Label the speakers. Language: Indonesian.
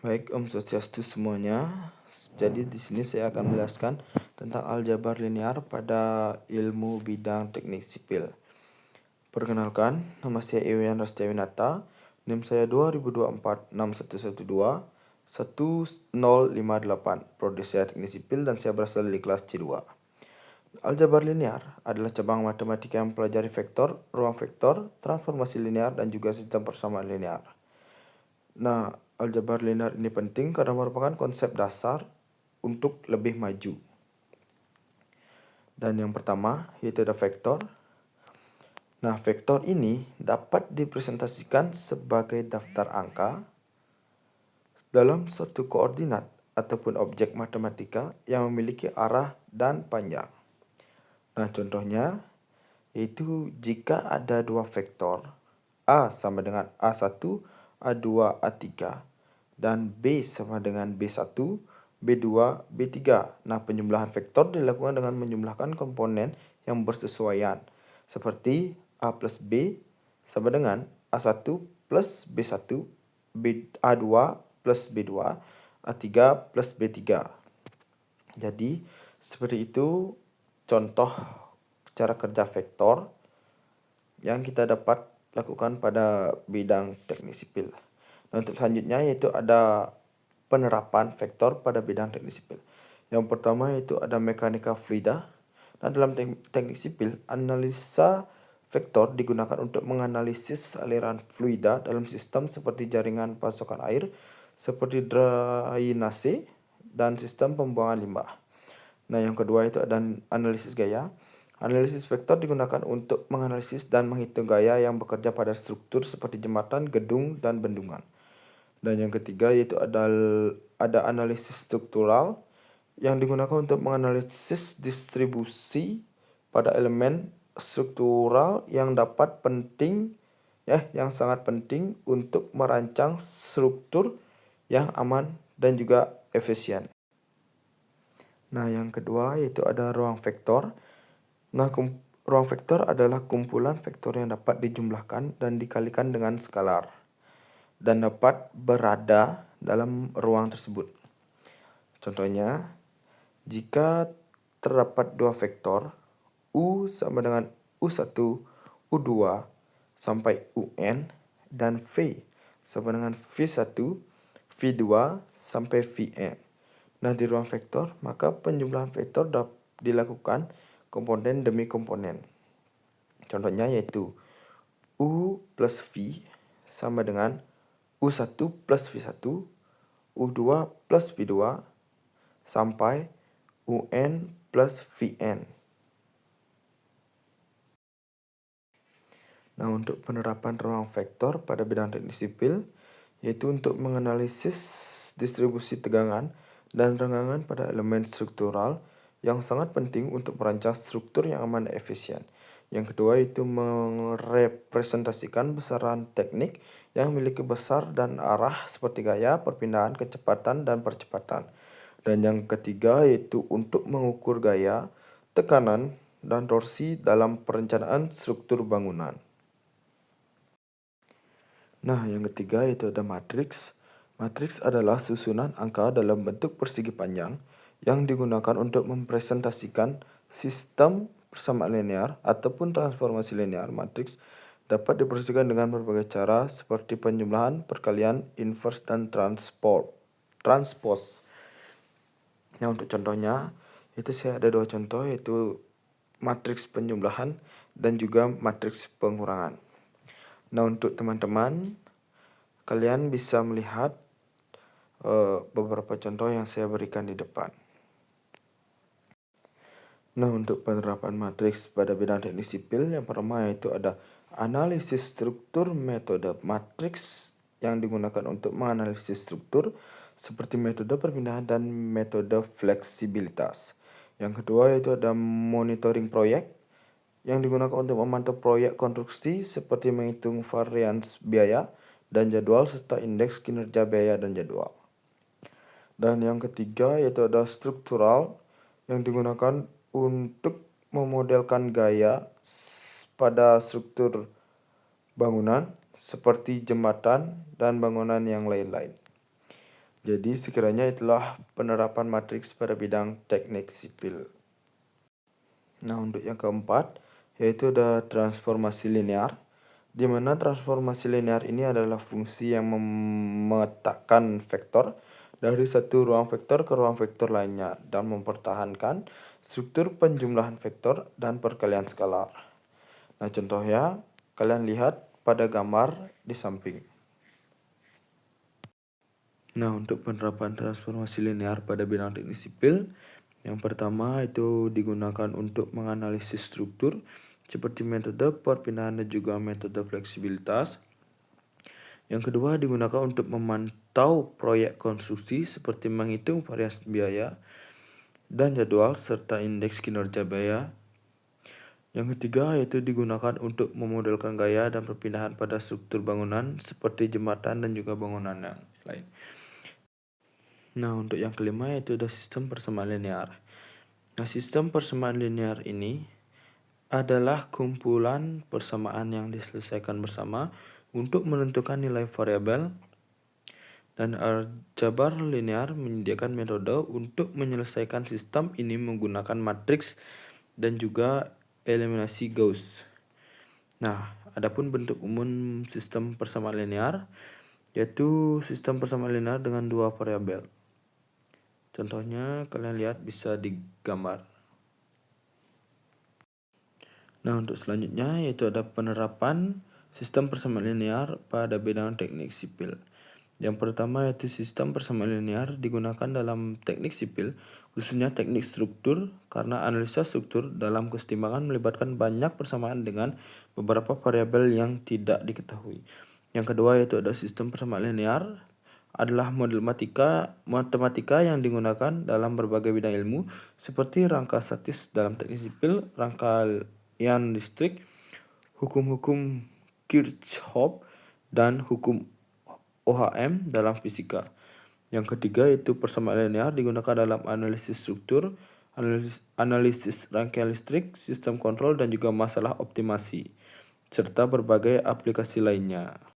Speaker 1: Baik, Om Swastiastu semuanya. Jadi di sini saya akan menjelaskan tentang aljabar linear pada ilmu bidang teknik sipil. Perkenalkan, nama saya Iwan Rasjawinata, NIM saya 2024-6112 1058, Prodi saya Teknik Sipil dan saya berasal dari kelas C2. Aljabar linear adalah cabang matematika yang mempelajari vektor, ruang vektor, transformasi linear, dan juga sistem persamaan linear. Nah, aljabar linear ini penting karena merupakan konsep dasar untuk lebih maju. Dan yang pertama yaitu ada vektor. Nah, vektor ini dapat dipresentasikan sebagai daftar angka dalam suatu koordinat ataupun objek matematika yang memiliki arah dan panjang. Nah, contohnya yaitu jika ada dua vektor A sama dengan A1, A2, A3 dan B sama dengan B1, B2, B3. Nah, penjumlahan vektor dilakukan dengan menjumlahkan komponen yang bersesuaian seperti A plus B sama dengan A1 plus B1, A2 plus B2, A3 plus B3. Jadi, seperti itu contoh cara kerja vektor yang kita dapat lakukan pada bidang teknik sipil. Nah, untuk selanjutnya yaitu ada penerapan vektor pada bidang teknik sipil. Yang pertama yaitu ada mekanika fluida. Nah, dalam teknik sipil, analisa vektor digunakan untuk menganalisis aliran fluida dalam sistem seperti jaringan pasokan air, seperti drainase, dan sistem pembuangan limbah. Nah, yang kedua itu ada analisis gaya. Analisis vektor digunakan untuk menganalisis dan menghitung gaya yang bekerja pada struktur seperti jembatan, gedung, dan bendungan. Dan yang ketiga yaitu ada analisis struktural yang digunakan untuk menganalisis distribusi pada elemen struktural yang sangat penting untuk merancang struktur yang aman dan juga efisien. Nah, yang kedua yaitu ada ruang vektor. Nah, ruang vektor adalah kumpulan vektor yang dapat dijumlahkan dan dikalikan dengan skalar dan dapat berada dalam ruang tersebut. Contohnya, jika terdapat dua vektor U sama dengan U1, U2 sampai UN dan V sama dengan V1, V2 sampai Vn. Nah, di ruang vektor, maka penjumlahan vektor dapat dilakukan komponen demi komponen. Contohnya yaitu U plus V sama dengan U1 plus V1, U2 plus V2, sampai UN plus Vn. Nah, untuk penerapan ruang vektor pada bidang teknik sipil, yaitu untuk menganalisis distribusi tegangan dan renggangan pada elemen struktural yang sangat penting untuk merancang struktur yang aman dan efisien. Yang kedua itu merepresentasikan besaran teknik yang memiliki besar dan arah seperti gaya, perpindahan, kecepatan, dan percepatan. Dan yang ketiga yaitu untuk mengukur gaya, tekanan, dan torsi dalam perencanaan struktur bangunan. Nah, yang ketiga yaitu ada matriks. Matriks adalah susunan angka dalam bentuk persegi panjang yang digunakan untuk mempresentasikan sistem persamaan linear ataupun transformasi linear. Matriks dapat dipersegkan dengan berbagai cara seperti penjumlahan, perkalian, inverse, dan transpose. Nah, untuk contohnya, itu saya ada dua contoh yaitu matriks penjumlahan dan juga matriks pengurangan. Nah, untuk teman-teman, kalian bisa melihat beberapa contoh yang saya berikan di depan. Nah, untuk penerapan matriks pada bidang teknik sipil, yang pertama yaitu ada analisis struktur. Metode matriks yang digunakan untuk menganalisis struktur seperti metode perpindahan dan metode fleksibilitas. Yang kedua yaitu ada monitoring proyek yang digunakan untuk memantau proyek konstruksi seperti menghitung varians biaya dan jadwal serta indeks kinerja biaya dan jadwal. Dan yang ketiga yaitu ada struktural yang digunakan untuk memodelkan gaya pada struktur bangunan seperti jembatan dan bangunan yang lain-lain. Jadi sekiranya itulah penerapan matriks pada bidang teknik sipil. Nah, untuk yang keempat, yaitu ada transformasi linear, di mana transformasi linear ini adalah fungsi yang memetakan vektor dari satu ruang vektor ke ruang vektor lainnya dan mempertahankan struktur penjumlahan vektor dan perkalian skalar. Nah, contohnya kalian lihat pada gambar di samping. Nah, untuk penerapan transformasi linear pada bidang teknik sipil, yang pertama itu digunakan untuk menganalisis struktur seperti metode perpindahan dan juga metode fleksibilitas. Yang kedua digunakan untuk memantau proyek konstruksi seperti menghitung variasi biaya dan jadwal serta indeks kinerja biaya. Yang ketiga yaitu digunakan untuk memodelkan gaya dan perpindahan pada struktur bangunan seperti jembatan dan juga bangunan yang lain. Nah, untuk yang kelima yaitu ada sistem persamaan linear. Nah, sistem persamaan linear ini adalah kumpulan persamaan yang diselesaikan bersama untuk menentukan nilai variabel, dan aljabar linear menyediakan metode untuk menyelesaikan sistem ini menggunakan matriks dan juga eliminasi Gauss. Nah, adapun bentuk umum sistem persamaan linear yaitu sistem persamaan linear dengan dua variabel. Contohnya kalian lihat bisa digambar. Nah, untuk selanjutnya yaitu ada penerapan sistem persamaan linear pada bidang teknik sipil. Yang pertama yaitu sistem persamaan linear digunakan dalam teknik sipil, khususnya teknik struktur, karena analisa struktur dalam kesetimbangan melibatkan banyak persamaan dengan beberapa variabel yang tidak diketahui. Yang kedua yaitu ada sistem persamaan linear adalah model matematika yang digunakan dalam berbagai bidang ilmu seperti rangka statis dalam teknik sipil, rangkaian listrik, hukum-hukum Kirchhoff, dan hukum OHM dalam fisika. Yang ketiga yaitu persamaan linear digunakan dalam analisis struktur, analisis rangkaian listrik, sistem kontrol, dan juga masalah optimasi, serta berbagai aplikasi lainnya.